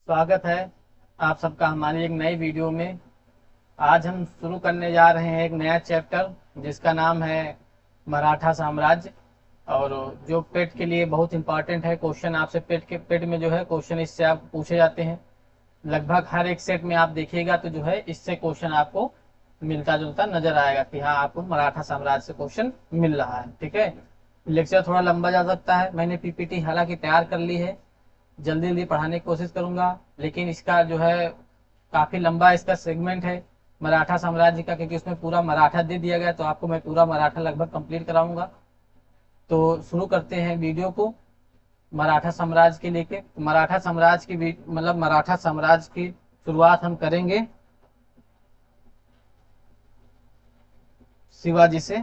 स्वागत है आप सबका हमारी एक नई वीडियो में। आज हम शुरू करने जा रहे हैं एक नया चैप्टर जिसका नाम है मराठा साम्राज्य। और जो पेट के लिए बहुत इंपॉर्टेंट है, क्वेश्चन आपसे पेट में जो है क्वेश्चन इससे आप पूछे जाते हैं। लगभग हर एक सेट में आप देखिएगा तो जो है इससे क्वेश्चन आपको मिलता जुलता नजर आएगा कि हाँ आपको मराठा साम्राज्य से क्वेश्चन मिल रहा है। ठीक है, लेक्चर थोड़ा लंबा जा सकता है। मैंने पीपीटी हालांकि तैयार कर ली है, जल्दी जल्दी पढ़ाने की कोशिश करूंगा, लेकिन इसका जो है काफी लंबा इसका सेगमेंट है मराठा साम्राज्य का, क्योंकि उसमें पूरा मराठा दे दिया गया तो आपको मैं पूरा मराठा लगभग कंप्लीट कराऊंगा। तो शुरू करते हैं वीडियो को मराठा साम्राज्य के लेके। मराठा साम्राज्य की मराठा साम्राज्य की शुरुआत हम करेंगे शिवाजी से।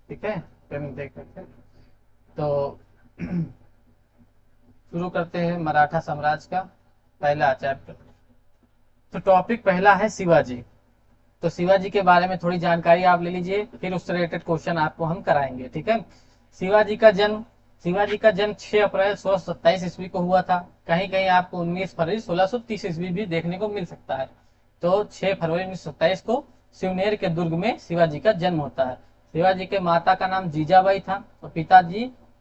ठीक है, फिर देख लेते हैं। तो शुरू करते हैं मराठा साम्राज्य का पहला चैप्टर। तो टॉपिक पहला है शिवाजी। तो शिवाजी के बारे में थोड़ी जानकारी आप ले लीजिए, फिर उससे रिलेटेड क्वेश्चन आपको हम कराएंगे। ठीक है, शिवाजी का जन्म 6 अप्रैल 1627 ईस्वी को हुआ था। कहीं कहीं आपको 19 फरवरी 1630 ईस्वी भी देखने को मिल सकता है। तो 6 फरवरी 1927 को शिवनेर के दुर्ग में शिवाजी का जन्म होता है। शिवाजी के माता का नाम जीजाबाई था और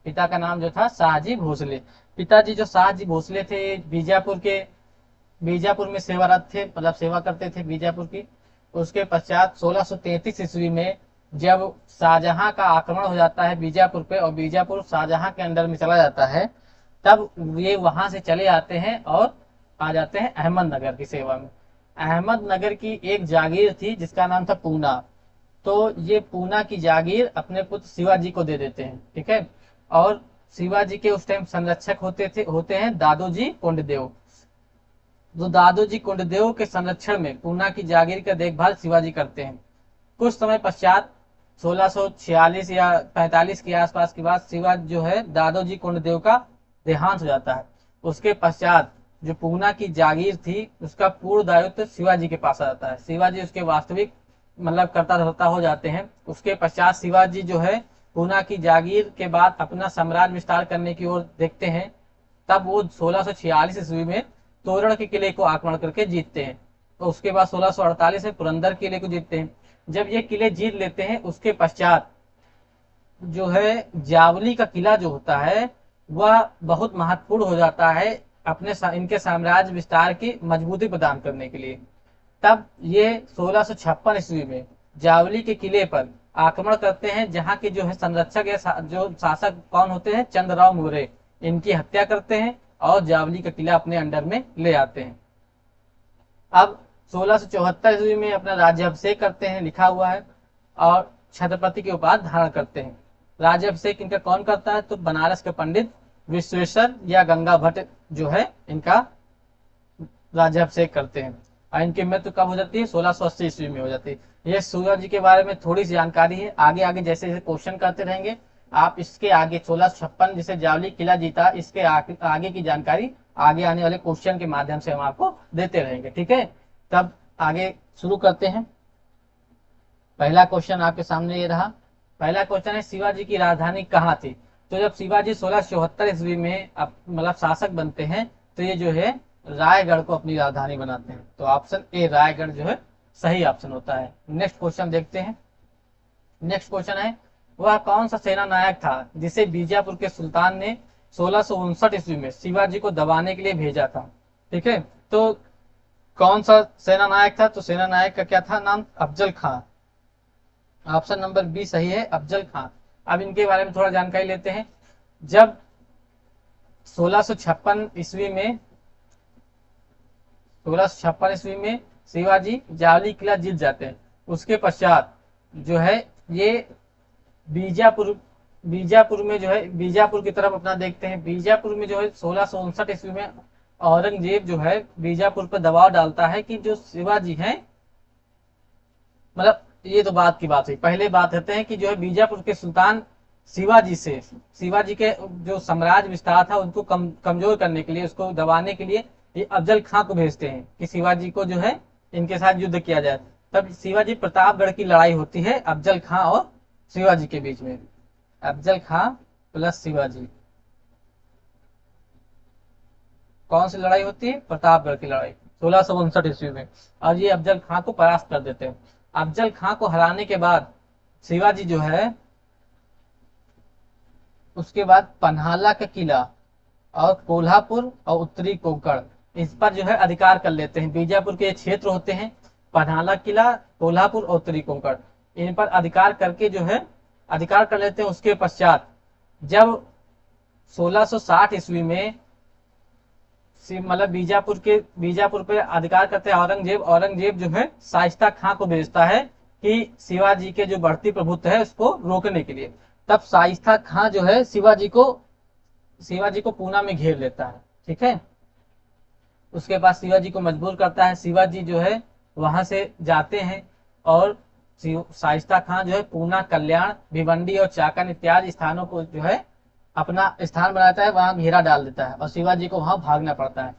पिता का नाम जो था शाहजी भोसले। पिताजी जो शाहजी भोसले थे बीजापुर में सेवारत थे, मतलब सेवा करते थे बीजापुर की। उसके पश्चात 1633 ईस्वी में जब शाहजहां का आक्रमण हो जाता है बीजापुर पे और बीजापुर शाहजहां के अंडर में चला जाता है, तब ये वहां से चले आते हैं और आ जाते हैं अहमदनगर की सेवा में। अहमदनगर की एक जागीर थी जिसका नाम था पूना। तो ये पूना की जागीर अपने पुत्र शिवाजी को दे देते हैं। ठीक है, और शिवाजी के उस टाइम संरक्षक होते हैं दादोजी कोंडदेव। तो दादोजी कोंडदेव के संरक्षण में पूना की जागीर का देखभाल शिवाजी करते हैं। कुछ समय पश्चात 1646 या 45 के आसपास की बात, शिवाजी जो है दादोजी कोंडदेव का देहांत हो जाता है। उसके पश्चात जो पूना की जागीर थी उसका पूर्ण दायित्व शिवाजी के पास आ जाता है। शिवाजी उसके वास्तविक कर्ता धर्ता हो जाते हैं। उसके पश्चात शिवाजी जो है पूना की जागीर के बाद अपना साम्राज्य विस्तार करने की ओर देखते हैं। तब वो 1646 ईस्वी में तोरण के किले को आक्रमण करके जीतते हैं। तो उसके बाद 1648 में पुरंदर किले को जीतते हैं। जब ये किले जीत लेते हैं उसके पश्चात जो है जावली का किला जो होता है वह बहुत महत्वपूर्ण हो जाता है इनके साम्राज्य विस्तार की मजबूती प्रदान करने के लिए। तब ये 1656 ईस्वी में जावली के किले पर आक्रमण करते हैं, जहां के जो है संरक्षक या जो शासक कौन होते हैं, चंद्रराव मौर्य, इनकी हत्या करते हैं और जावली का किला अपने अंडर में ले आते हैं। अब 1674 ईस्वी में अपना राज्याभिषेक करते हैं, लिखा हुआ है, और छत्रपति की उपाधि धारण करते हैं। राज्याभिषेक इनका कौन करता है, तो बनारस के पंडित विश्वेश्वर या गंगा भट्ट जो है इनका राज्याभिषेक करते हैं। और इनकी मृत्यु कब हो जाती है, 1680 ईस्वी में हो जाती है। ये शिवाजी के बारे में थोड़ी सी जानकारी है। आगे आगे जैसे जैसे क्वेश्चन करते रहेंगे आप इसके आगे 1656 जिसे जावली किला जीता, इसके आगे की जानकारी आगे आने वाले क्वेश्चन के माध्यम से हम आपको देते रहेंगे। ठीक है, तब आगे शुरू करते हैं। पहला क्वेश्चन आपके सामने ये रहा। पहला क्वेश्चन है शिवाजी की राजधानी कहाँ थी। तो जब शिवाजी 1674 ईस्वी में शासक बनते हैं तो ये जो है रायगढ़ को अपनी राजधानी बनाते हैं। तो ऑप्शन ए रायगढ़ जो है सही ऑप्शन होता है। नेक्स्ट क्वेश्चन देखते हैं। नेक्स्ट क्वेश्चन है वह कौन सा सेना नायक था जिसे बीजापुर के सुल्तान ने 1659 ईस्वी में शिवाजी को दबाने के लिए भेजा था। ठीक है, तो कौन सा सेना नायक था, तो सेना नायक का क्या था नाम, अफजल खां। ऑप्शन नंबर बी सही है, अफजल खां। अब इनके बारे में थोड़ा जानकारी लेते हैं। जब 1656 ईस्वी में शिवाजी जावली किला जीत जाते हैं, उसके पश्चात जो है ये बीजापुर में जो है बीजापुर की तरफ अपना देखते हैं। बीजापुर में जो है 1659 ईस्वी में औरंगजेब जो है बीजापुर पर दबाव डालता है कि जो शिवाजी हैं, ये तो बात की बात हुई। पहले बात करते हैं कि जो है बीजापुर के सुल्तान शिवाजी के जो साम्राज्य विस्तार था उनको कमजोर करने के लिए, उसको दबाने के लिए ये अफजल खां को भेजते हैं कि शिवाजी को जो है इनके साथ युद्ध किया जाए। तब शिवाजी प्रतापगढ़ की लड़ाई होती है अफजल खां और शिवाजी के बीच में। अफजल खां प्लस शिवाजी। कौन सी लड़ाई होती है? प्रतापगढ़ की लड़ाई 1659 ईस्वी में। और ये अफजल खां को परास्त कर देते हैं। अफजल खां को हराने के बाद शिवाजी जो है उसके बाद पन्हाला का किला और कोल्हापुर और उत्तरी कोंकण, इस पर जो है अधिकार कर लेते हैं। बीजापुर के क्षेत्र होते हैं पन्हाला किला, कोल्हापुर और उत्तरी कोंकण, इन पर अधिकार करके जो है अधिकार कर लेते हैं। उसके पश्चात जब 1660 ईस्वी में मतलब बीजापुर पे अधिकार करते हैं औरंगजेब जो है शाइस्ता खां को भेजता है कि शिवाजी के जो बढ़ती प्रभुत्व है उसको रोकने के लिए। तब शाइस्ता खां जो है शिवाजी को पूना में घेर लेता है। ठीक है, उसके बाद शिवाजी को मजबूर करता है। शिवाजी जो है वहां से जाते हैं और शाइस्ता खां जो है पूना, कल्याण, भिवंडी और चाकन इत्यादि स्थानों को जो है अपना स्थान बनाता है, वहां घेरा डाल देता है और शिवाजी को वहां भागना पड़ता है।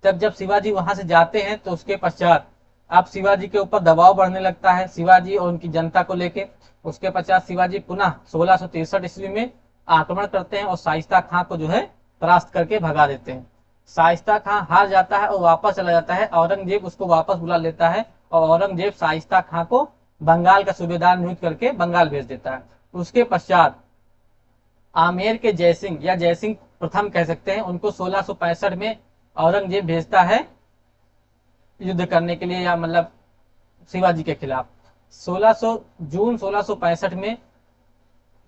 तब जब शिवाजी वहां से जाते हैं तो उसके पश्चात अब शिवाजी के ऊपर दबाव बढ़ने लगता है, शिवाजी और उनकी जनता को लेके। उसके पश्चात शिवाजी पुनः 1663 ईस्वी में आक्रमण करते हैं और शाइस्ता खां को जो है परास्त करके भगा देते हैं। शाइस्ता खां हार जाता है और वापस चला जाता है। औरंगजेब उसको वापस बुला लेता है और औरंगजेब शाइस्ता खां को बंगाल का सूबेदार नियुक्त करके बंगाल भेज देता है। उसके पश्चात आमेर के जयसिंह या जयसिंह प्रथम कह सकते हैं, उनको 1665 में औरंगजेब भेजता है युद्ध करने के लिए, या मतलब शिवाजी के खिलाफ। जून 1665 में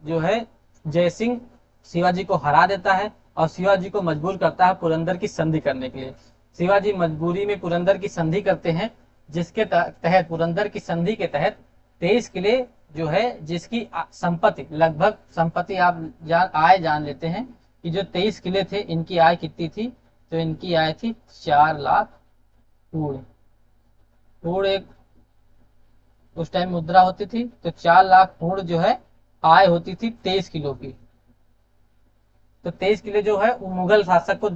जो है जयसिंह शिवाजी को हरा देता है और शिवाजी को मजबूर करता है पुरंदर की संधि करने के लिए। शिवाजी मजबूरी में पुरंदर की संधि करते हैं, जिसके तहत पुरंदर की संधि के तहत 23 किले जो है, जिसकी संपत्ति लगभग संपत्ति आप आय जान लेते हैं कि जो 23 किले थे इनकी आय कितनी थी, तो इनकी आय थी 4 लाख पूर्ण। पूर्ण एक उस टाइम मुद्रा होती थी, तो 4 लाख पूर्ण जो है आय होती थी 23 किलो की। तो 23 किले जो है वो मुगल शासक को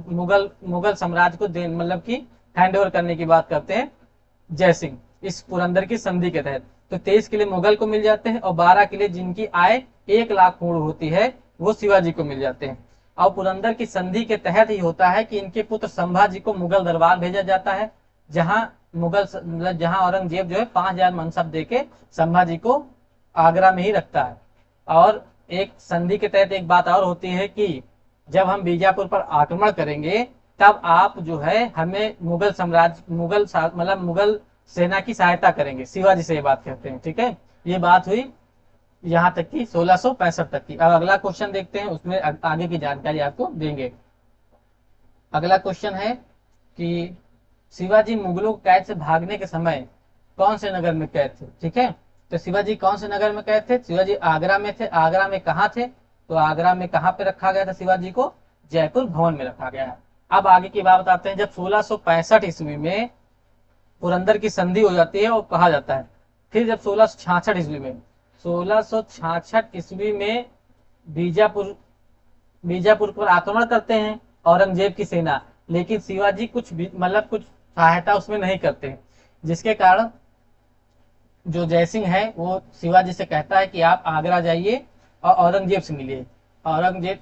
मुगल साम्राज्य को मतलब की हैंड ओवर करने की बात करते हैं जयसिंह इस पुरंदर की संधि के तहत। तो 23 किले मुगल को मिल जाते हैं और 12 किले जिनकी आय 1 लाख पूर्ण होती है वो शिवाजी को मिल जाते हैं। और पुरंदर की संधि के तहत ही होता है कि इनके पुत्र संभाजी को मुगल दरबार भेजा जाता है, जहां औरंगजेब जो है 5000 मनसब देके संभाजी को आगरा में ही रखता है। और एक संधि के तहत एक बात और होती है कि जब हम बीजापुर पर आक्रमण करेंगे तब आप जो है हमें मुगल सेना की सहायता करेंगे, शिवाजी से ये बात कहते हैं। ठीक है, ये बात हुई यहाँ तक की 1665 तक की। अब अगला क्वेश्चन देखते हैं, उसमें आगे की जानकारी आपको देंगे। अगला क्वेश्चन है कि शिवाजी मुगलों के कैद से भागने के समय कौन से नगर में कैद थे? ठीक है, तो शिवाजी कौन से नगर में कैद थे? शिवाजी आगरा में थे। आगरा में कहाँ थे? तो आगरा में कहाँ पे रखा गया था शिवाजी को? जयपुर भवन में रखा गया है। अब आगे की बात बताते हैं। जब 1665 ईस्वी में पुरंदर की संधि हो जाती है और कहा जाता है, फिर जब 1666 ईस्वी में बीजापुर पर आक्रमण करते हैं औरंगजेब की सेना, लेकिन शिवाजी कुछ सहायता उसमें नहीं करते, जिसके कारण जो जयसिंह है वो शिवाजी से कहता है कि आप आगरा जाइए और औरंगजेब से मिलिए।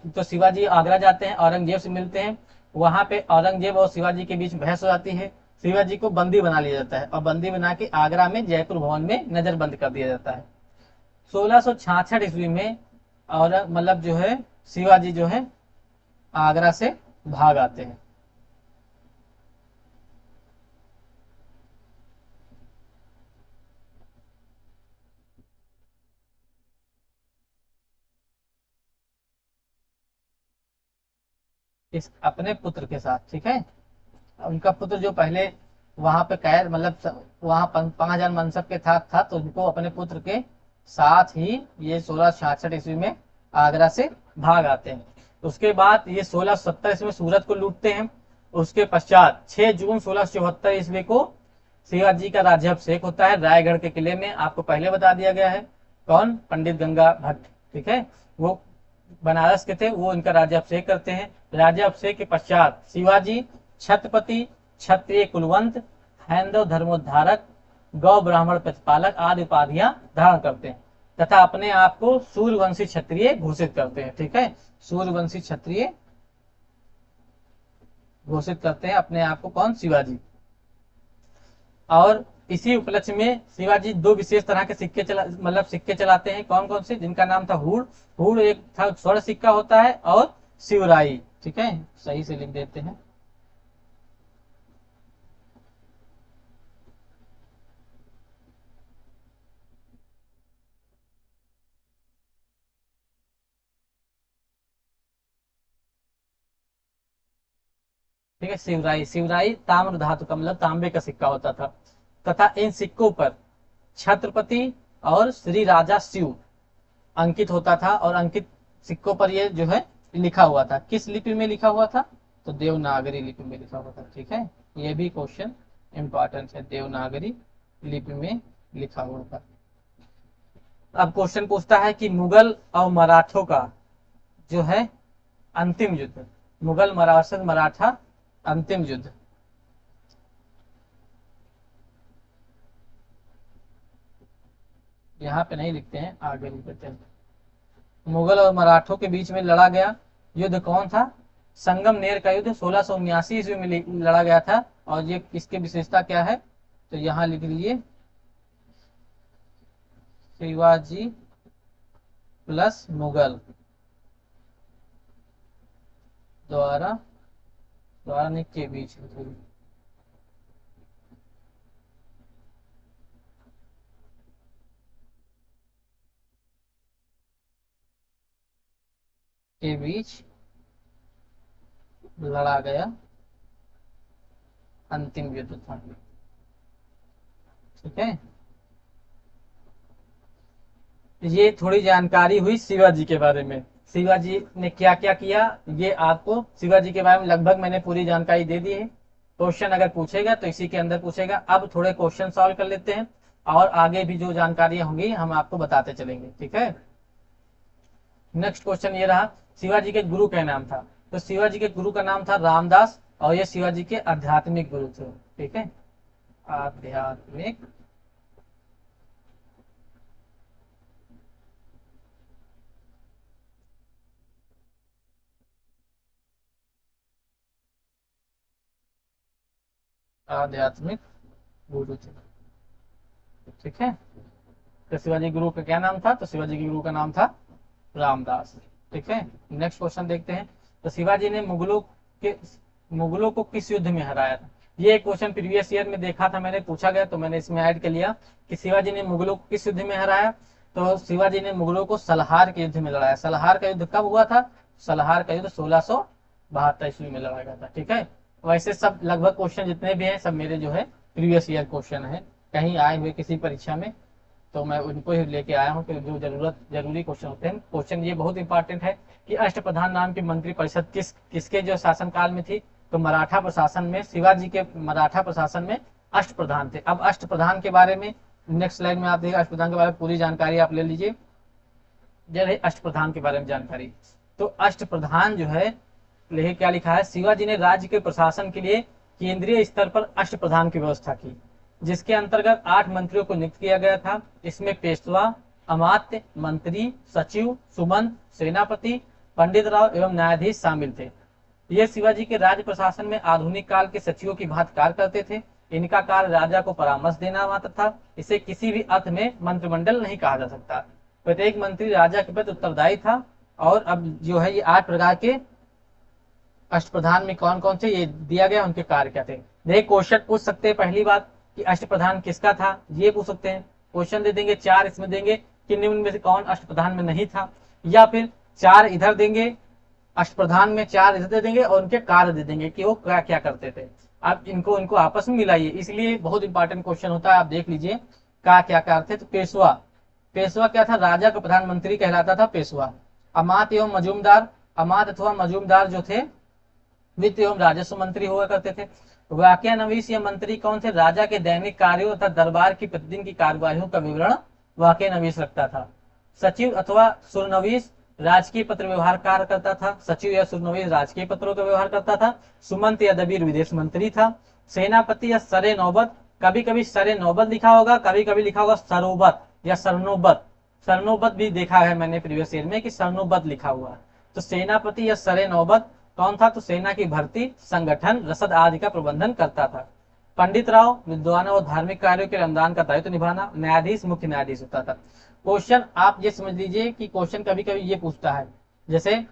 तो शिवाजी आगरा जाते हैं, औरंगजेब से मिलते हैं। वहां पे औरंगजेब और शिवाजी के बीच बहस हो जाती है। शिवाजी को बंदी बना लिया जाता है और बंदी बना के आगरा में जयपुर भवन में नजरबंद कर दिया जाता है। 1666 ईस्वी में और जो है शिवाजी जो है आगरा से भाग आते हैं। इस अपने पुत्र के साथ। ठीक है, उनका पुत्र जो पहले वहां पे कैद वहां 5000 मनसब के था, तो उनको अपने पुत्र के साथ ही ये 1666 ईस्वी में आगरा से भाग आते हैं। उसके बाद ये 1670 ईस्वी में सूरत को लूटते हैं। उसके पश्चात 6 जून 1674 ईस्वी को शिवाजी का राज्याभिषेक होता है रायगढ़ के किले में। आपको पहले बता दिया गया है। कौन? पंडित गंगा भट्ट। ठीक है, वो बनारस के थे, वो इनका राज्याभिषेक करते हैं। राज्याभिषेक के पश्चात शिवाजी छत्रपति, क्षत्रिय कुलवंत, हैंदव धर्मोद्धारक, गौ ब्राह्मण प्रतिपालक आदि उपाधियां धारण करते हैं तथा अपने आप को सूर्यवंशी क्षत्रिय घोषित करते हैं। ठीक है, सूर्यवंशी क्षत्रिय घोषित करते हैं अपने आप को, कौन, शिवाजी। और इसी उपलक्ष्य में शिवाजी दो विशेष तरह के सिक्के सिक्के चलाते हैं, कौन कौन से, जिनका नाम था हुड़। हुड़ एक था स्वर्ण सिक्का होता है, और शिवराई, ठीक है, सही से लिख देते हैं। ठीक है, शिवराई, शिवराई ताम्र धातु का मतलब तांबे का सिक्का होता था, तथा इन सिक्कों पर छत्रपति और श्री राजा शिव अंकित होता था, और अंकित सिक्कों पर ये जो है लिखा हुआ था। किस लिपि में लिखा हुआ था, तो देवनागरी लिपि में लिखा हुआ था, ठीक है, ये भी क्वेश्चन इंपॉर्टेंट है, देवनागरी लिपि में लिखा हुआ था। अब क्वेश्चन पूछता है कि मुगल और मराठों का जो है अंतिम युद्ध, मुगल मराठा अंतिम युद्ध, यहाँ पे नहीं लिखते हैं, आगे लिखते हैं। मुगल और मराठों के बीच में लड़ा गया युद्ध कौन था, संगमनेर का युद्ध 1679 ईस्वी में लड़ा गया था। और ये इसकी विशेषता क्या है, तो यहाँ लिख लीजिए, शिवाजी प्लस मुगल द्वारा नहीं के बीच लड़ा गया अंतिम युद्ध था, ठीक है। ये थोड़ी जानकारी हुई शिवाजी के बारे में, शिवाजी ने क्या क्या किया, ये आपको शिवाजी के बारे में लगभग मैंने पूरी जानकारी दे दी है। क्वेश्चन अगर पूछेगा तो इसी के अंदर पूछेगा। अब थोड़े क्वेश्चन सॉल्व कर लेते हैं, और आगे भी जो जानकारियां होंगी हम आपको बताते चलेंगे, ठीक है। नेक्स्ट क्वेश्चन ये रहा, शिवाजी के गुरु का नाम था, तो शिवाजी के गुरु का नाम था रामदास, और ये शिवाजी के आध्यात्मिक गुरु थे, ठीक है, आध्यात्मिक आध्यात्मिक गुरु थे, ठीक है। तो शिवाजी गुरु का क्या नाम था, तो शिवाजी के गुरु का नाम था रामदास, ठीक है। नेक्स्ट क्वेश्चन देखते हैं, तो शिवाजी ने मुगलों को किस युद्ध में हराया था। ये एक क्वेश्चन प्रीवियस ईयर में देखा था मैंने, पूछा गया, तो मैंने इसमें ऐड कर लिया कि शिवाजी ने मुगलों को किस युद्ध में हराया। तो शिवाजी ने मुगलों को सलहार के युद्ध में लड़ाया। सलहार का युद्ध कब हुआ था, सलहार का युद्ध 1672 ईस्वी में लड़ा गया था, ठीक है। वैसे सब लगभग क्वेश्चन जितने भी हैं सब मेरे जो है प्रीवियस ईयर क्वेश्चन है, कहीं आए हुए किसी परीक्षा में, तो मैं उनको ही लेके आया हूँ, कि जो जरूरी क्वेश्चन होते हैं। क्वेश्चन ये बहुत इंपॉर्टेंट है कि अष्टप्रधान नाम की मंत्री परिषद किसके जो शासनकाल में थी, तो मराठा प्रशासन में, शिवाजी के मराठा प्रशासन में अष्टप्रधान थे। अब अष्टप्रधान के बारे में नेक्स्ट स्लाइड में आप देखिए, अष्टप्रधान के बारे में पूरी जानकारी आप ले लीजिए। जब अष्टप्रधान के बारे में जानकारी, तो अष्टप्रधान जो है क्या लिखा है, शिवाजी ने राज्य के प्रशासन के लिए केंद्रीय स्तर पर अष्टप्रधान की व्यवस्था की, जिसके अंतर्गत 8 मंत्रियों को नियुक्त किया गया था। इसमें पेशवा, अमात्य, मंत्री, सचिव, सुमंत, सेनापति, पंडित राव एवं न्यायाधीश शामिल थे। ये शिवाजी के राज्य प्रशासन में आधुनिक काल के सचिवों की भांति कार्य करते थे। इनका कार्य राजा को परामर्श देना मात्र था। इसे किसी भी अर्थ में मंत्रिमंडल नहीं कहा जा सकता। प्रत्येक मंत्री राजा के प्रति उत्तरदायी था। और अब जो है ये 8 प्रकार के अष्टप्रधान में कौन कौन से ये दिया गया, उनके कार्य क्या थे। देखिए क्वेश्चन पूछ सकते हैं, पहली बात कि अष्टप्रधान किसका था, ये पूछ सकते हैं। क्वेश्चन दे देंगे 4, इसमें देंगे कि निम्न में से कौन अष्टप्रधान में नहीं था, या फिर 4 इधर देंगे, अष्टप्रधान में 4 इधर दे देंगे, और उनके कार्य दे देंगे कि वो क्या क्या करते थे। अब इनको आपस में मिलाइए, इसलिए बहुत इंपॉर्टेंट क्वेश्चन होता है। आप देख लीजिए क्या क्या कार्य थे। तो पेशवा क्या था, राजा का प्रधानमंत्री कहलाता था पेशवा। अमात्य एवं मजूमदार, अमात्य अथवा मजूमदार जो थे वित्त एवं राजस्व मंत्री हुआ करते थे। वाक्यानवीस या मंत्री कौन थे, राजा के दैनिक कार्यों तथा दरबार की प्रतिदिन की कार्यवाहियों का विवरण वाक्यानवीस रखता था। सचिव अथवा सुरनवीस राजकीय पत्र व्यवहार कार्य करता था। सचिव या सुरनवीस राजकीय पत्रों का व्यवहार करता था। सुमंत या दबीर विदेश मंत्री था। सेनापति या सरे नौबत, कभी कभी सरे नौबत लिखा होगा, कभी कभी लिखा होगा सरोबत या सरनोबत। सरनोबत भी देखा है मैंने प्रीवियस ईयर में कि सरनोबत लिखा हुआ है। तो सेनापति या सरे नौबत कौन था? तो सेना की भर्ती, संगठन, रसद आदि का प्रबंधन करता था। पंडित राव विद्वानों और धार्मिक कार्यों के लिए अनुदान का दायित्व निभाना। न्यायाधीश मुख्य न्यायाधीश होता था। क्वेश्चन आप ये समझ लीजिए कि क्वेश्चन कभी कभी ये पूछता है, जैसे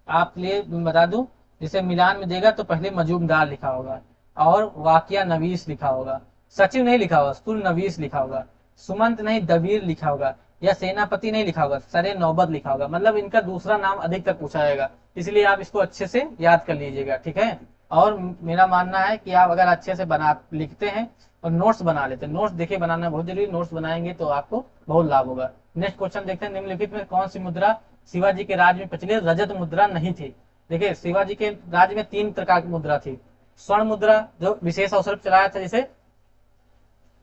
आप लिए बता दूं, जैसे मिलान में देगा तो पहले मजूमदार लिखा होगा और वाकिया नवीस लिखा होगा, सचिव नहीं लिखा होगा, सुल नवीस लिखा होगा, सुमंत नहीं दबीर लिखा होगा, या सेनापति नहीं लिखा होगा, सरे नौबत लिखा होगा। मतलब इनका दूसरा नाम अधिकतर पूछा जाएगा, इसलिए आप इसको अच्छे से याद कर लीजिएगा, ठीक है। और मेरा मानना है कि आप अगर अच्छे से बना लिखते हैं और नोट्स बना लेते हैं, नोट्स देखिए बनाना बहुत जरूरी, नोट्स बनाएंगे तो आपको बहुत लाभ होगा। नेक्स्ट क्वेश्चन देखते हैं, निम्नलिखित में कौन सी मुद्रा शिवाजी के राज्य में प्रचलित रजत मुद्रा नहीं थी? देखिए शिवाजी के राज्य में 3 प्रकार की मुद्रा थी। स्वर्ण मुद्रा जो विशेष अवसर पर चलाया था, जिसे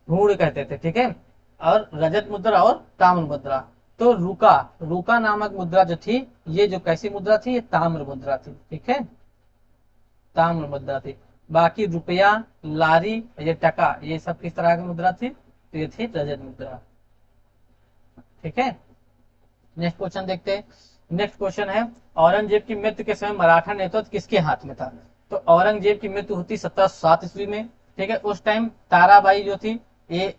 घूर्ण कहते थे, ठीक है, और रजत मुद्रा और ताम्र मुद्रा। तो रूका रूका नामक मुद्रा जो थी, ये जो कैसी मुद्रा थी? ये ताम्र मुद्रा थी, ठीक है, ताम्र मुद्रा थी। बाकी रुपया, लारी, ये टका, ये सब किस तरह की मुद्रा थी? तो ये थी रजत मुद्रा, ठीक है। नेक्स्ट क्वेश्चन देखते हैं। नेक्स्ट क्वेश्चन है, औरंगजेब की मृत्यु के समय मराठा नेतृत्व किसके हाथ में था? तो औरंगजेब की मृत्यु होती 1707 ईस्वी में, ठीक है। उस टाइम ताराबाई जो थी ये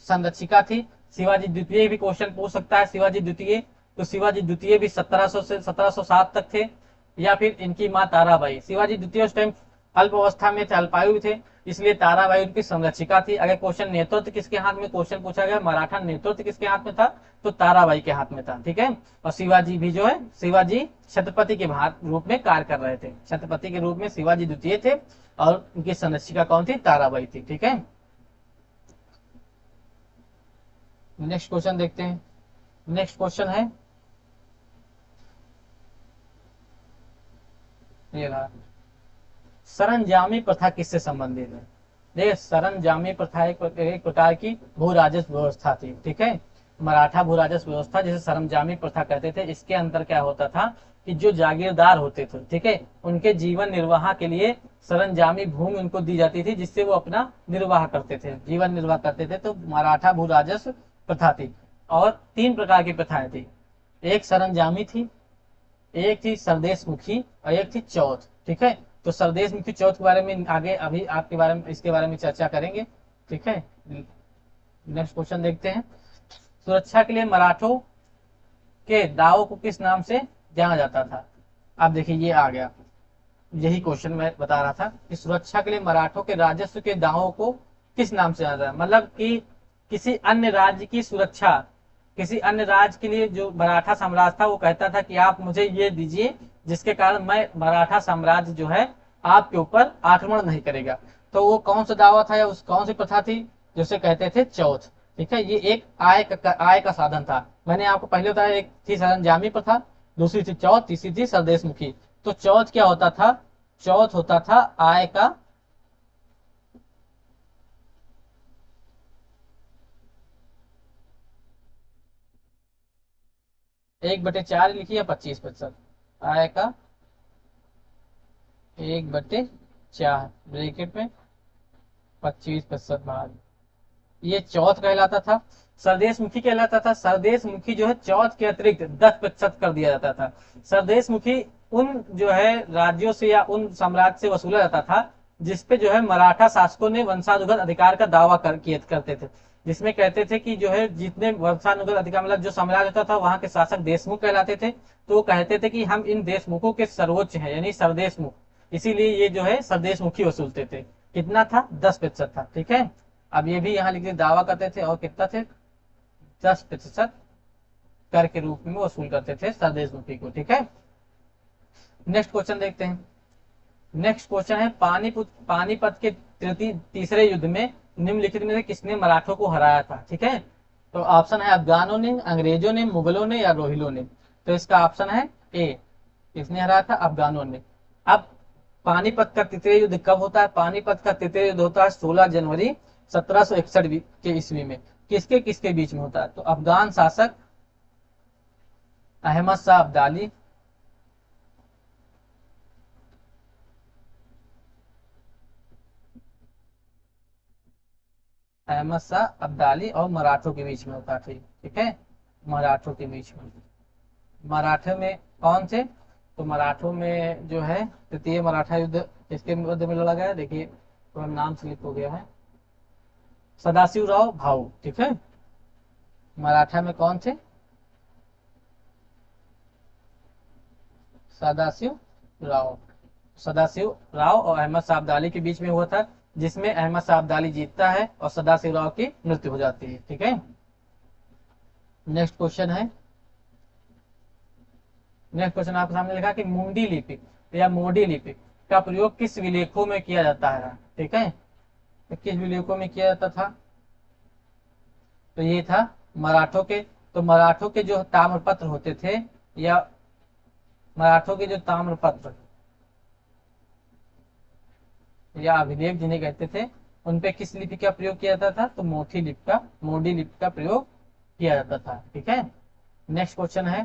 संरक्षिका थी। शिवाजी द्वितीय भी क्वेश्चन पूछ सकता है, शिवाजी द्वितीय, तो शिवाजी द्वितीय भी 1700 से 1707 तक थे, या फिर इनकी माँ ताराबाई। शिवाजी द्वितीय उस टाइम अल्प अवस्था में थे, अल्पायु थे, इसलिए ताराबाई उनकी संरक्षिका थी। अगर क्वेश्चन नेतृत्व किसके हाथ में क्वेश्चन पूछा गया, मराठा नेतृत्व किसके हाथ में था? तो ताराबाई के हाथ में था, ठीक है। और शिवाजी भी जो है, शिवाजी छत्रपति के रूप में कार्य कर रहे थे, छत्रपति के रूप में शिवाजी द्वितीय थे, और उनकी संरक्षिका कौन थी? ताराबाई थी, ठीक है। नेक्स्ट क्वेश्चन देखते हैं। नेक्स्ट क्वेश्चन है, ये रहा, सरंजामी प्रथा किससे संबंधित है? देखिए सरंजामी प्रथा एक प्रकार की भू राजस्व व्यवस्था थी, ठीक है, मराठा भू राजस्व व्यवस्था जिसे सरंजामी प्रथा कहते थे। इसके अंदर क्या होता था कि जो जागीरदार होते थे, ठीक है, उनके जीवन निर्वाह के लिए सरंजामी भूमि उनको दी जाती थी, जिससे वो अपना निर्वाह करते थे, जीवन निर्वाह करते थे। तो मराठा भू राजस्व प्रथा थी। और 3 प्रकार की प्रथाएं थी, एक सरंजामी थी, एक थी सरदेश मुखी, और एक थी चौथ, ठीक है। तो सरदेश मुखी चौथ के बारे में आगे अभी आपके बारे में इसके बारे में चर्चा करेंगे, ठीक है। नेक्स्ट क्वेश्चन देखते हैं, सुरक्षा के लिए मराठों के दावों को किस नाम से जाना जाता था? अब देखिए ये आ गया, यही क्वेश्चन मैं बता रहा था कि सुरक्षा के लिए मराठों के राजस्व के दावों को किस नाम से जाना जाता है। मतलब कि किसी अन्य राज्य की सुरक्षा, किसी अन्य राज्य के लिए जो मराठा साम्राज्य था वो कहता था कि आप मुझे ये दीजिए जिसके कारण मैं मराठा साम्राज्य जो है आपके ऊपर आक्रमण नहीं करेगा। तो वो कौन सा दावा था या उस कौन सी प्रथा थी? जिसे कहते थे चौथ, ठीक है। ये एक आय का साधन था। मैंने आपको पहले बताया, एक थी सरंजामी प्रथा, दूसरी थी चौथ, तीसरी थी सरदेश मुखी। तो चौथ क्या होता था? चौथ होता था आय का 1/4 लिखिए या 25%, आय का 1/4 ब्रैकेट में 25% भाग, ये चौथ कहलाता था। सरदेश मुखी कहलाता था। सरदेश मुखी जो है चौथ के अतिरिक्त 10% कर दिया जाता था। सरदेश मुखी उन जो है राज्यों से या उन साम्राज्य से वसूला जाता था जिसपे जो है मराठा शासकों ने वंशानुगत अधिकार का दावा करते थे, जिसमें कहते थे कि जो है जितने वंशानुगत अधिकार, मतलब जो साम्राज्य होता था वहां के शासक देशमुख कहलाते थे, तो वो कहते थे कि हम इन देशमुखों के सर्वोच्च हैं, यानी सरदेशमुख, इसीलिए ये जो है सरदेश मुखी वसूलते थे। कितना था? 10% था, ठीक है। अब ये भी यहाँ लिखते दावा करते थे, और कितना थे? 10% कर के रूप में वसूल करते थे सरदेश मुखी को, ठीक है। नेक्स्ट क्वेश्चन देखते हैं। नेक्स्ट क्वेश्चन है, पानीपत के तीसरे युद्ध में निम्नलिखित में से किसने मराठों को हराया था? ठीक है, तो ऑप्शन है अफगानों ने, अंग्रेजों ने, मुगलों ने, या रोहिलों ने। तो इसका ऑप्शन है ए, किसने हराया था? अफगानों ने। अब पानीपत का तृतीय युद्ध कब होता है? पानीपत का तृतीय युद्ध होता है 16 जनवरी 1761 के ईस्वी में। किसके किसके बीच में होता है? तो अफगान शासक अहमद शाह अब्दाली, अहमद शाह अब्दाली और मराठों के बीच में होता है, ठीक है, मराठों के बीच में। मराठे में कौन थे? तो मराठों में जो है तृतीय मराठा युद्ध किसके मध्य में लड़ा गया, देखिए थोड़ा नाम स्लिप हो गया है, सदाशिवराव भाऊ, ठीक है। मराठा में कौन थे, सदाशिव राव, सदाशिव राव और अहमद शाह अब्दाली के बीच में हुआ था, जिसमें अहमद शाह अब्दाली जीतता है और सदाशिव राव की मृत्यु हो जाती है, ठीक है। नेक्स्ट क्वेश्चन है, नेक्स्ट क्वेश्चन आपके सामने लिखा कि मुंडी लिपि या मोडी लिपि का प्रयोग किस विलेखों में किया जाता है, ठीक है। तो किस विलेखों में किया जाता था, तो ये था मराठों के, तो मराठों के जो ताम्रपत्र होते थे या मराठों के जो ताम्रपत्र या अभिलेख जिन्हें कहते थे, उन पे किस लिपि का प्रयोग किया जाता था, तो मोठी लिपि का, मोडी लिपि का प्रयोग किया जाता था, ठीक है। नेक्स्ट क्वेश्चन है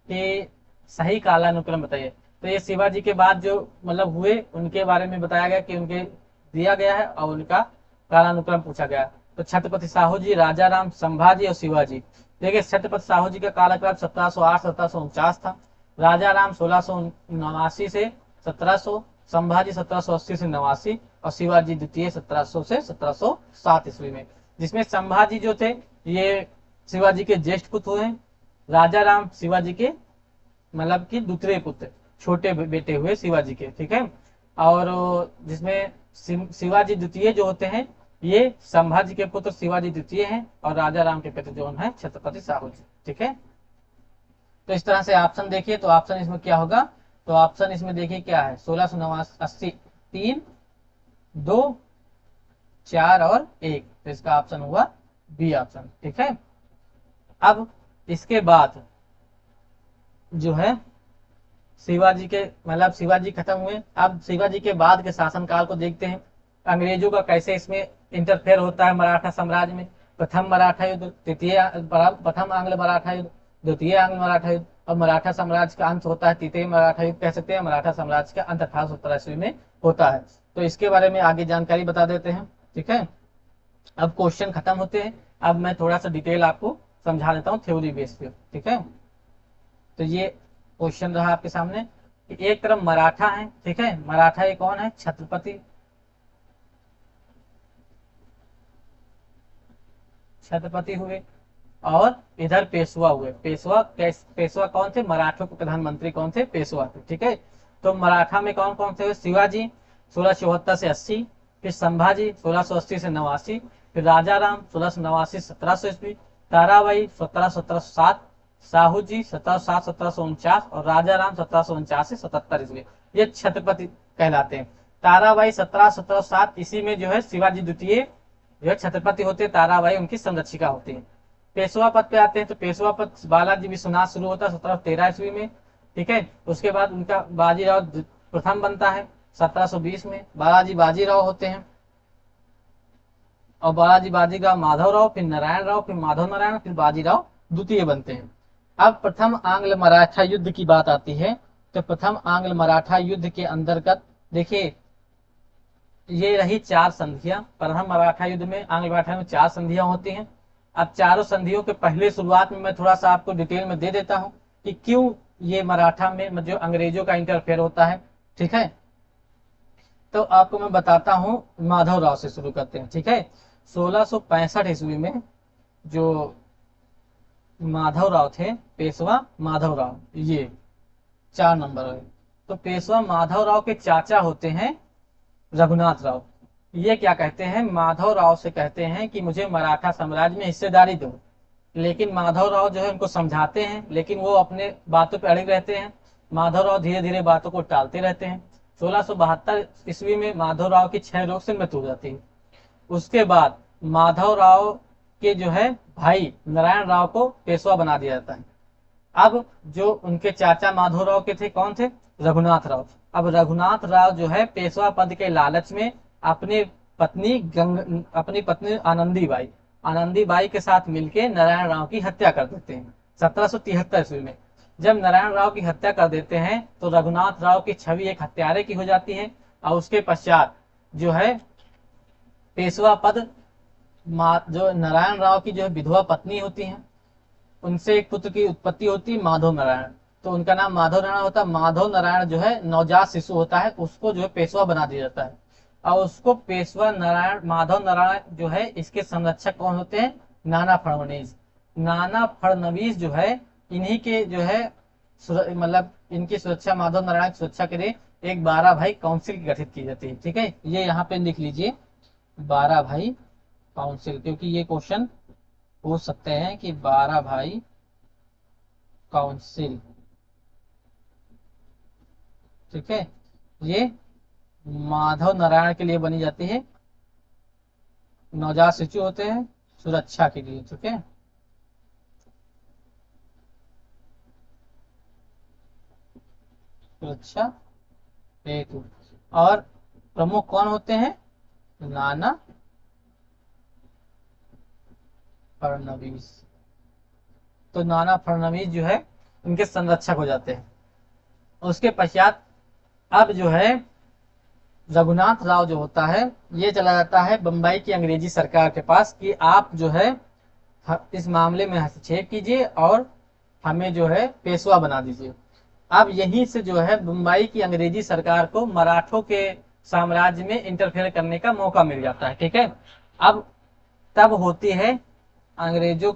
कि सही कालानुक्रम बताइए। तो ये शिवाजी के बाद जो मतलब हुए उनके बारे में बताया गया कि उनके दिया गया है और उनका कालानुक्रम पूछा गया। तो छत्रपति साहू जी, राजा राम, संभाजी और शिवाजी। देखिए छत्रपति साहू जी का कालक्रम 1708-1749 था, राजा राम 1679 से 1700, संभाजी 1780 से 89 और शिवाजी द्वितीय 1700 से 1707 ईस्वी में, जिसमें संभाजी जो थे ये शिवाजी के ज्येष्ठ पुत्र हुए, राजा राम शिवाजी के मतलब कि दूसरे पुत्र, छोटे बेटे हुए शिवाजी के, ठीक है। और जिसमें शिवाजी द्वितीय जो होते हैं ये संभाजी के पुत्र शिवाजी द्वितीय हैं और राजा राम के पुत्र जो है छत्रपति साहू जी, ठीक है। तो इस तरह से ऑप्शन देखिए, तो ऑप्शन इसमें क्या होगा, तो ऑप्शन इसमें देखिए क्या है, 1689, 3, 2, 4 और 1, तो इसका ऑप्शन हुआ बी ऑप्शन, ठीक है। अब इसके बाद जो है शिवाजी के मतलब शिवाजी खत्म हुए, अब शिवाजी के बाद के शासनकाल को देखते हैं, अंग्रेजों का कैसे इसमें इंटरफेयर होता है मराठा साम्राज्य में। प्रथम मराठा युद्ध, प्रथम आंग्ल मराठा युद्ध, द्वितीय आंग्ल मराठा युद्ध और मराठा साम्राज्य का अंत होता है तृतीय मराठा युद्ध, कह सकते हैं मराठा साम्राज्य का अंत 1817 ईस्वी में होता है। तो इसके बारे में आगे जानकारी बता देते हैं, ठीक है। अब क्वेश्चन खत्म होते हैं, अब मैं थोड़ा सा डिटेल आपको समझा देता हूँ थ्योरी बेस पे, ठीक है। तो ये क्वेश्चन रहा आपके सामने कि एक तरफ मराठा है, ठीक है, मराठा ये कौन है, छत्रपति, छत्रपति हुए और इधर पेशवा हुए, पेशवा कौन थे, मराठों के प्रधानमंत्री कौन थे, पेशवा थे, ठीक है। तो मराठा में कौन कौन थे, शिवाजी 1674 से 80, फिर संभाजी 1680 से 89, फिर राजा राम 1689 से 1700 ईस्वी, ताराबाई 1707, साहू जी 1707-1749 और राजा राम 1749 से 77 ईस्वी, ये छत्रपति कहलाते हैं। ताराबाई 1707 ईस्वी में जो है शिवाजी द्वितीय जो है छत्रपति होते हैं, ताराबाई उनकी संरक्षिका होती है। पेशवा पद पे आते हैं, तो पेशवा पद बालाजी विश्वनाथ शुरू होता है 1713 ईस्वी में, ठीक है। उसके बाद उनका बाजीराव प्रथम बनता है 1720 में, बालाजी बाजीराव होते हैं और बालाजी बाजीराव माधवराव, फिर नारायण राव, फिर माधव नारायण, फिर बाजीराव द्वितीय बनते हैं। अब प्रथम आंग्ल मराठा युद्ध की बात आती है, तो प्रथम आंग्ल मराठा युद्ध के अंतर्गत देखिए ये रही 4 संधियां, प्रथम मराठा युद्ध में आंग्ल मराठा में 4 संधियां होती हैं। अब चारों संधियों के पहले शुरुआत में मैं थोड़ा सा आपको डिटेल में दे देता हूं कि क्यों ये मराठा में जो अंग्रेजों का इंटरफेयर होता है, ठीक है। तो आपको मैं बताता हूं, माधव राव से शुरू करते हैं, ठीक है। 1665 ईस्वी में जो माधव राव थे, पेशवा माधव राव, ये 4 नंबर है। तो पेशवा माधव राव के चाचा होते हैं रघुनाथ राव। ये क्या कहते हैं, माधव राव से कहते हैं कि मुझे मराठा साम्राज्य में हिस्सेदारी दो, लेकिन माधव राव जो है उनको समझाते हैं, लेकिन वो अपने बातों पर अड़े रहते हैं। माधव राव धीरे धीरे बातों को टालते रहते हैं। 1672 ईस्वी में माधव राव की क्षय रोग से मृत्यु हो जाती है। उसके बाद माधव राव के जो है भाई नारायण राव को पेशवा बना दिया जाता है। अब जो उनके चाचा माधव राव के थे कौन थे, रघुनाथ राव। अब रघुनाथ राव जो है पेशवा पद के लालच में अपनी पत्नी आनंदी बाई के साथ मिलकर नारायण राव की हत्या कर देते हैं 1773 ईस्वी में। जब नारायण राव की हत्या कर देते हैं तो रघुनाथ राव की छवि एक हत्यारे की हो जाती है और उसके पश्चात जो है पेशवा पद जो नारायण राव की जो है विधवा पत्नी होती है, उनसे एक पुत्र की उत्पत्ति होती है माधव नारायण। तो उनका नाम माधव नारायण होता है। माधव नारायण जो है नवजात शिशु होता है, उसको जो है पेशवा बना दिया जाता है। और उसको पेशवा नारायण माधव नारायण जो है, इसके संरक्षक कौन होते हैं? नाना फडणवीस। नाना फडणवीस जो है, इन्हीं के जो है मतलब इनकी सुरक्षा, माधव नारायण की सुरक्षा के लिए एक 12 भाई काउंसिल गठित की जाती है। ठीक है, ये यहाँ पे लिख लीजिए 12 भाई काउंसिल, क्योंकि ये क्वेश्चन पूछ सकते हैं कि 12 भाई काउंसिल। ठीक है, ये माधव नारायण के लिए बनी जाती है, नवजात शिशु होते हैं सुरक्षा के लिए। ठीक है, सुरक्षा हेतु। और प्रमुख कौन होते हैं? नाना फडणवीस। तो नाना फडणवीस जो है इनके संरक्षक हो जाते हैं। उसके पश्चात अब जो है रघुनाथ राव जो होता है, ये चला जाता है बंबई की अंग्रेजी सरकार के पास कि आप जो है इस मामले में हस्तक्षेप कीजिए और हमें जो है पेशवा बना दीजिए। अब यहीं से जो है बंबई की अंग्रेजी सरकार को मराठों के साम्राज्य में इंटरफेयर करने का मौका मिल जाता है। ठीक है, अब तब होती है अंग्रेजों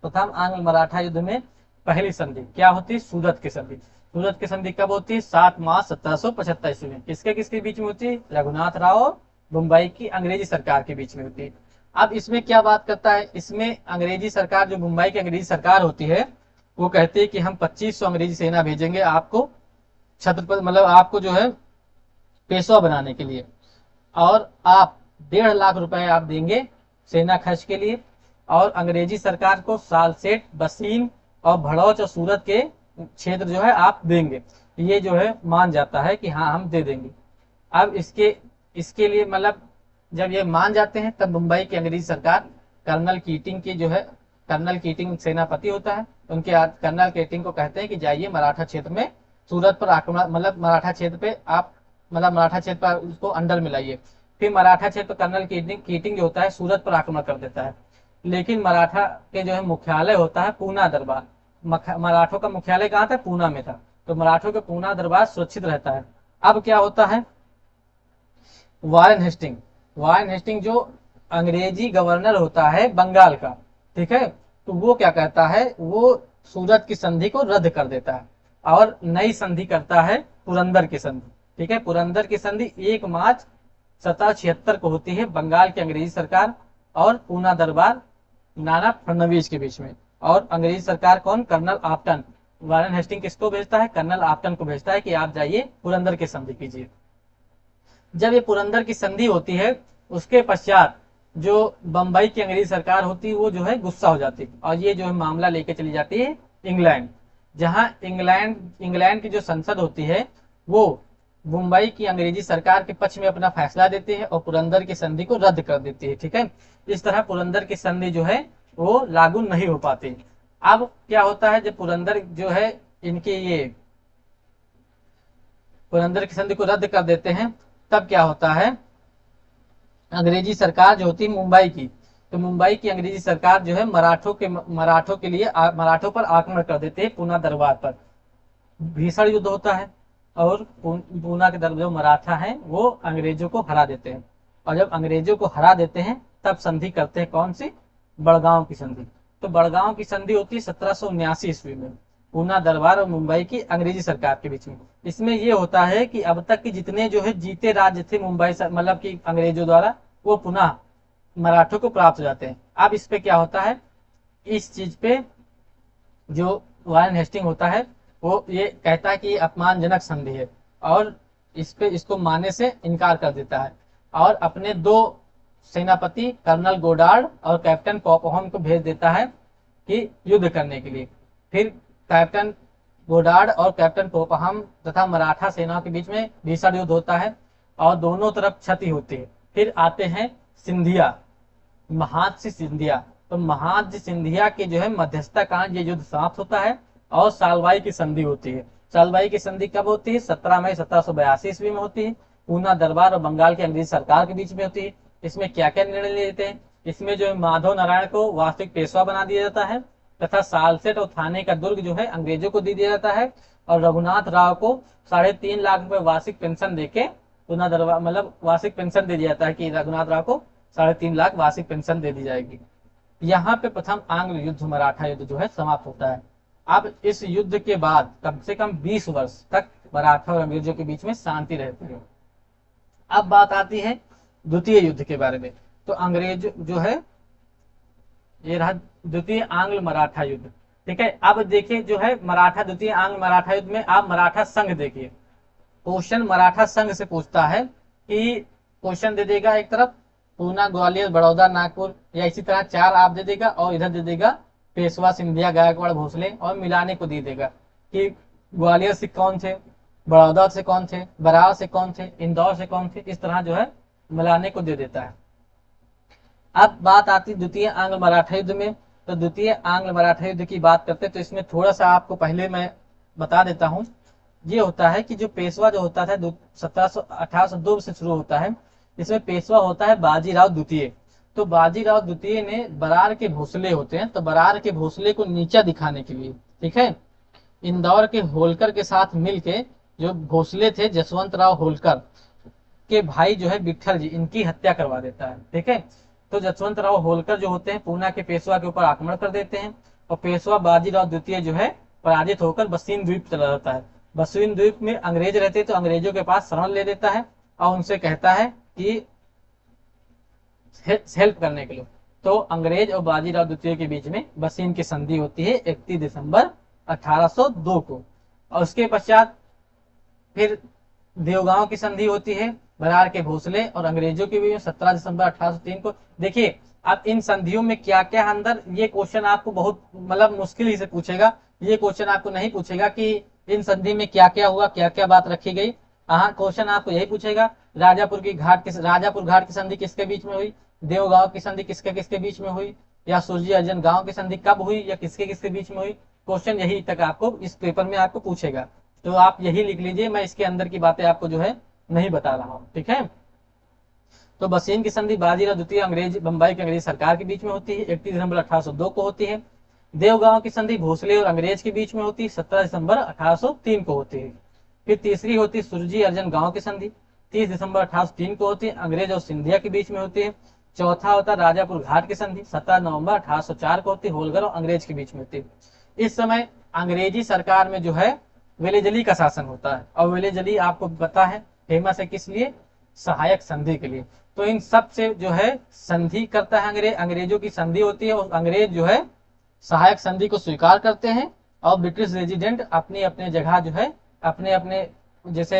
प्रथम आंग्ल मराठा युद्ध में पहली संधि। क्या होती है? सूरत की संधि। सूरत की संधि कब होती है? 7 मार्च 1775 ईस्वी में। किसके किसके बीच में होती है? रघुनाथ राव और मुंबई की अंग्रेजी सरकार के बीच में होती है। अब इसमें क्या बात करता है? इसमें अंग्रेजी सरकार, जो मुंबई की अंग्रेजी सरकार होती है, वो कहती है कि हम 2500 अंग्रेजी सेना भेजेंगे आपको छत्रपति, मतलब आपको जो है पेशवा बनाने के लिए, और आप 1.5 लाख रुपए आप देंगे सेना खर्च के लिए। और अंग्रेजी सरकार को सालसेट, बसीन और भड़ौच और सूरत के क्षेत्र जो है आप देंगे। ये जो है मान जाता है कि हाँ हम दे देंगे। अब इसके लिए मतलब जब ये मान जाते हैं तब मुंबई की अंग्रेजी सरकार कर्नल कीटिंग की जो है, कर्नल कीटिंग सेनापति होता है, उनके कर्नल कीटिंग को कहते हैं कि जाइए मराठा क्षेत्र में सूरत पर आक्रमण, मतलब मराठा क्षेत्र पे आप, मतलब मराठा क्षेत्र पर उसको अंडर में लाइए। फिर मराठा क्षेत्र कर्नल कीटिंग जो होता है सूरत पर आक्रमण कर देता है। लेकिन मराठा के जो है मुख्यालय होता है पूना दरबार। मराठों का मुख्यालय कहाँ था? पूना में था। तो मराठों का पूना दरबार सुरक्षित रहता है। अब क्या होता है? वारेन हेस्टिंग जो अंग्रेजी गवर्नर होता है बंगाल का, ठीक है, तो वो क्या कहता है? वो सूरत की संधि को रद्द कर देता है और नई संधि करता है पुरंदर की संधि। ठीक है, पुरंदर की संधि 1 मार्च 1776 को होती है बंगाल की अंग्रेजी सरकार और पूना दरबार नाना फडणवीस के बीच में। और अंग्रेजी सरकार कौन? कर्नल आप्टन। वारेन हेस्टिंग किसको भेजता है? कर्नल आप्टन को भेजता है कि आप जाइए पुरंदर की संधि कीजिए। जब ये पुरंदर की संधि होती है, उसके पश्चात जो बंबई की अंग्रेजी सरकार होती है वो जो है गुस्सा हो जाती है और ये जो है मामला लेके चली जाती है इंग्लैंड, जहां इंग्लैंड की जो संसद होती है वो मुंबई की अंग्रेजी सरकार के पक्ष में अपना फैसला देती है और पुरंदर की संधि को रद्द कर देती है। ठीक है, इस तरह पुरंदर की संधि जो है वो लागू नहीं हो पाती। अब क्या होता है? जब पुरंदर जो है इनके ये पुरंदर की संधि को रद्द कर देते हैं, तब क्या होता है? अंग्रेजी सरकार जो होती है मुंबई की, तो मुंबई की अंग्रेजी सरकार जो है मराठों के लिए मराठों पर आक्रमण कर देते हैं पूना दरबार पर। भीषण युद्ध होता है और पूना के दरबार जो मराठा हैं वो अंग्रेजों को हरा देते हैं। और जब अंग्रेजों को हरा देते हैं तब संधि करते हैं, कौन सी? बड़गांव की संधि। तो बड़गांव की संधि होती है 1779 ईस्वी में पूना दरबार और मुंबई की अंग्रेजी सरकार के बीच में। इसमें यह होता है कि अब तक के जितने जो है जीते राज्य थे मुंबई से, मतलब कि अंग्रेजों द्वारा, वो पुनः मराठों को प्राप्त हो जाते हैं। अब इस पे क्या होता है? इस चीज पे जो वारेन हेस्टिंग होता है वो ये कहता है कि अपमानजनक संधि है और इसको मानने से इनकार कर देता है और अपने 2 सेनापति कर्नल गोडार्ड और कैप्टन पॉपहोम को भेज देता है कि युद्ध करने के लिए। फिर कैप्टन गोडार्ड और कैप्टन पोपहम तथा मराठा सेना के बीच में भीषण युद्ध होता है और दोनों तरफ क्षति होती है। फिर आते हैं सिंधिया, महादजी सिंधिया। तो महादजी सिंधिया के जो है मध्यस्थता कांड ये युद्ध समाप्त होता है और सालवाई की संधि होती है। सालवाई की संधि कब होती है? 17 मई 1782 ईस्वी में होती है। पूना दरबार और बंगाल की अंग्रेजी सरकार के बीच में होती है। इसमें क्या क्या निर्णय लेते हैं? इसमें जो माधव नारायण को वास्तविक पेशवा बना दिया जाता है तथा सालसेट और थाने का दुर्ग जो है अंग्रेजों को दे दिया जाता है, और रघुनाथ राव को 3.5 लाख रुपए वार्षिक पेंशन देके पुनः दरबार मतलब वार्षिक पेंशन दे दिया जाता है कि रघुनाथ राव को 3.5 लाख वार्षिक पेंशन दे दी जाएगी। यहाँ पे प्रथम आंग्ल युद्ध मराठा युद्ध जो है समाप्त होता है। अब इस युद्ध के बाद कम से कम 20 वर्ष तक मराठा और अंग्रेजों के बीच में शांति रहती है। अब बात आती है द्वितीय युद्ध के बारे में। तो अंग्रेज जो है, ये रहा द्वितीय आंग्ल मराठा युद्ध, ठीक है। अब देखिए जो है मराठा द्वितीय आंग्ल मराठा युद्ध में आप मराठा संघ देखिए, क्वेश्चन मराठा संघ से पूछता है कि क्वेश्चन दे देगा एक तरफ पूना, ग्वालियर, बड़ौदा, नागपुर, या इसी तरह 4 आप दे देगा, और इधर दे देगा पेशवा, सिंधिया, गायकवाड़, भोसले, और मिलाने को दे देगा कि ग्वालियर से कौन थे, बड़ौदा से कौन थे, बरार से कौन थे, इंदौर से कौन थे, इस तरह जो है मिलाने को दे देता है। अब बात आती द्वितीय आंग्ल मराठा युद्ध में। तो द्वितीय आंग्ल मराठा युद्ध की बात करते तो इसमें थोड़ा सा आपको पहले मैं बता देता हूँ। ये होता है कि जो पेशवा जो होता था 1802 से शुरू होता है, इसमें पेशवा होता है बाजीराव द्वितीय। तो बाजीराव द्वितीय ने बरार के भोसले होते हैं, तो बरार के भोसले को नीचा दिखाने के लिए, ठीक है, इंदौर के होलकर के साथ मिलके जो भोसले थे जसवंत राव होलकर के भाई जो है विठल जी, इनकी हत्या करवा देता है, ठीक है। तो जसवंत राव होलकर जो होते हैं पूना के पेशवा के ऊपर आक्रमण कर देते हैं, और पेशवा बाजीराव द्वितीय जो है पराजित होकर बसीन द्वीप चला जाता है। बसीन द्वीप में अंग्रेज रहते तो अंग्रेजों के पास शरण ले लेता है और उनसे कहता है कि हेल्प करने के लिए। तो अंग्रेज और बाजीराव द्वितीय के बीच में बसीन की संधि होती है 31 दिसंबर 1802 को, और उसके पश्चात फिर देवगांव की संधि होती है बरार के भोसले और अंग्रेजों के बीच में 17 दिसंबर 1803 को। देखिए अब इन संधियों में क्या क्या अंदर, ये क्वेश्चन आपको बहुत मतलब मुश्किल ही से पूछेगा। ये क्वेश्चन आपको नहीं पूछेगा कि इन संधि में क्या क्या हुआ, क्या क्या बात रखी गई। हाँ, क्वेश्चन आपको यही पूछेगा राजापुर घाट की संधि किसके बीच में हुई, देवगांव की संधि किसके किसके बीच में हुई, या सुरजी अर्जन गांव की संधि कब हुई या किसके किसके बीच में हुई। क्वेश्चन यही तक आपको इस पेपर में आपको पूछेगा, तो आप यही लिख लीजिए, मैं इसके अंदर की बातें आपको जो है नहीं बता रहा हूँ, ठीक है। तो बसीन की संधि बाजीराव द्वितीय अंग्रेज बंबई की अंग्रेज सरकार के बीच में होती है, 31 दिसंबर 1802 को होती है। देवगांव की संधि भोसले और अंग्रेज के बीच में होती है, 17 दिसंबर 1803 को होती है। फिर तीसरी होती है सुरजी अर्जन गांव की संधि, 30 दिसंबर 1803 को होती है, अंग्रेज और सिंधिया के बीच में होती है। चौथा होता है राजापुर घाट की संधि, 17 नवंबर 1804 को होती है, होलकर और अंग्रेज के बीच में होती है। इस समय अंग्रेजी सरकार में जो है वेलेजली का शासन होता है, और वेलेजली आपको पता है फेमस है किस लिए, सहायक संधि के लिए। तो इन सब से जो है संधि करता है अंग्रेजों की संधि होती है, और अंग्रेज जो है सहायक संधि को स्वीकार करते हैं, और ब्रिटिश रेजिडेंट अपनी अपने जगह जो है अपने अपने जैसे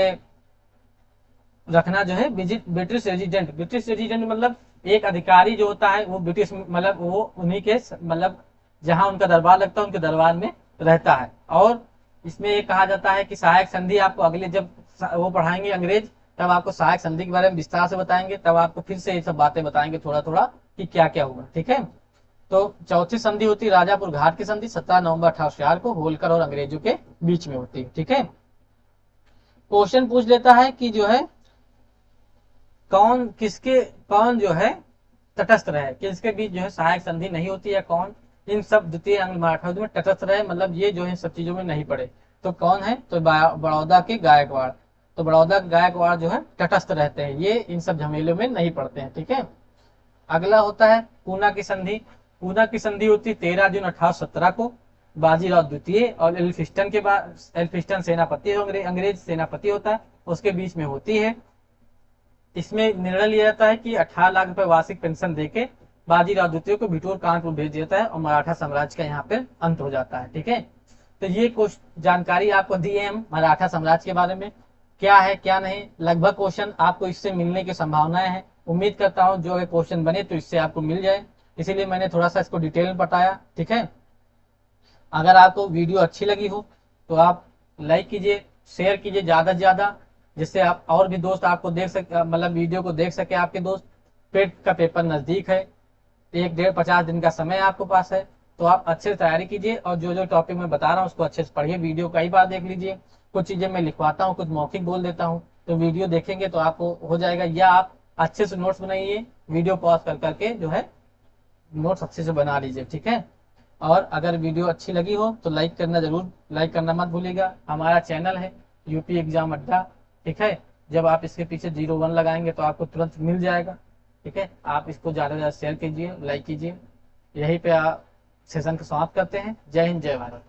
रखना जो है ब्रिटिश रेजिडेंट मतलब एक अधिकारी जो होता है वो ब्रिटिश मतलब वो उन्हीं के मतलब जहां उनका दरबार लगता है उनके दरबार में रहता है। और इसमें ये कहा जाता है कि सहायक संधि आपको अगले जब वो पढ़ाएंगे अंग्रेज, तब आपको सहायक संधि के बारे में विस्तार से बताएंगे, तब आपको फिर से ये सब बातें बताएंगे थोड़ा थोड़ा कि क्या क्या हुआ, ठीक है। तो चौथी संधि होती है राजापुर घाट की संधि, 17 नवंबर 1804 को होलकर और अंग्रेजों के बीच में होती है, ठीक है। क्वेश्चन पूछ लेता है कि जो है कौन जो है तटस्थ रहे, किसके बीच जो है सहायक संधि नहीं होती है, कौन इन सब द्वितीय आंग्ल मराठा युद्ध में तटस्थ रहे, मतलब ये जो है सब चीजों में नहीं पड़े। तो कौन है, तो बड़ौदा के गायकवाड़। तो बड़ौदा के गायकवाड़ जो है तटस्थ रहते हैं, ये इन सब झमेलों में नहीं पड़ते हैं, ठीक है। अगला होता है पूना की संधि। पूना की संधि होती है 13 जून 1817 को, बाजीराव द्वितीय और एल्फिस्टन के बाद, एल्फिस्टन सेनापति अंग्रेज सेनापति होता है, उसके बीच में होती है। इसमें निर्णय लिया जाता है कि 18 लाख रुपए वार्षिक पेंशन देके बाजीराव द्वितीय को भिटोर कानपुर भेज देता है, और मराठा साम्राज्य का यहाँ पे अंत हो जाता है, ठीक है। तो ये कुछ जानकारी आपको दी है हम मराठा साम्राज्य के बारे में, क्या है क्या नहीं। लगभग क्वेश्चन आपको इससे मिलने की संभावनाएं हैं। उम्मीद करता हूँ जो क्वेश्चन बने तो इससे आपको मिल जाए, इसीलिए मैंने थोड़ा सा इसको डिटेल में बताया, ठीक है। अगर आपको वीडियो अच्छी लगी हो तो आप लाइक कीजिए, शेयर कीजिए ज्यादा से ज्यादा, जिससे आप और भी दोस्त आपको देख सके, मतलब वीडियो को देख सके आपके दोस्त। पेट का पेपर नजदीक है, 1-1.5 दिन का समय आपके पास है, तो आप अच्छे से तैयारी कीजिए, और जो जो टॉपिक मैं बता रहा हूँ उसको अच्छे से पढ़िए, वीडियो कई बार देख लीजिए। कुछ चीजें मैं लिखवाता हूँ, कुछ मौखिक बोल देता हूँ, तो वीडियो देखेंगे तो आपको हो जाएगा, या आप अच्छे से नोट्स बनाइए, वीडियो पॉज कर करके जो है नोट्स अच्छे से बना लीजिए, ठीक है। और अगर वीडियो अच्छी लगी हो तो लाइक करना मत भूलिएगा। हमारा चैनल है यूपी एग्जाम अड्डा, ठीक है। जब आप इसके पीछे 01 लगाएंगे तो आपको तुरंत मिल जाएगा, ठीक है। आप इसको ज़्यादा से ज़्यादा शेयर कीजिए, लाइक कीजिए। यहीं पे आप सेशन को समाप्त करते हैं। जय हिंद, जय भारत।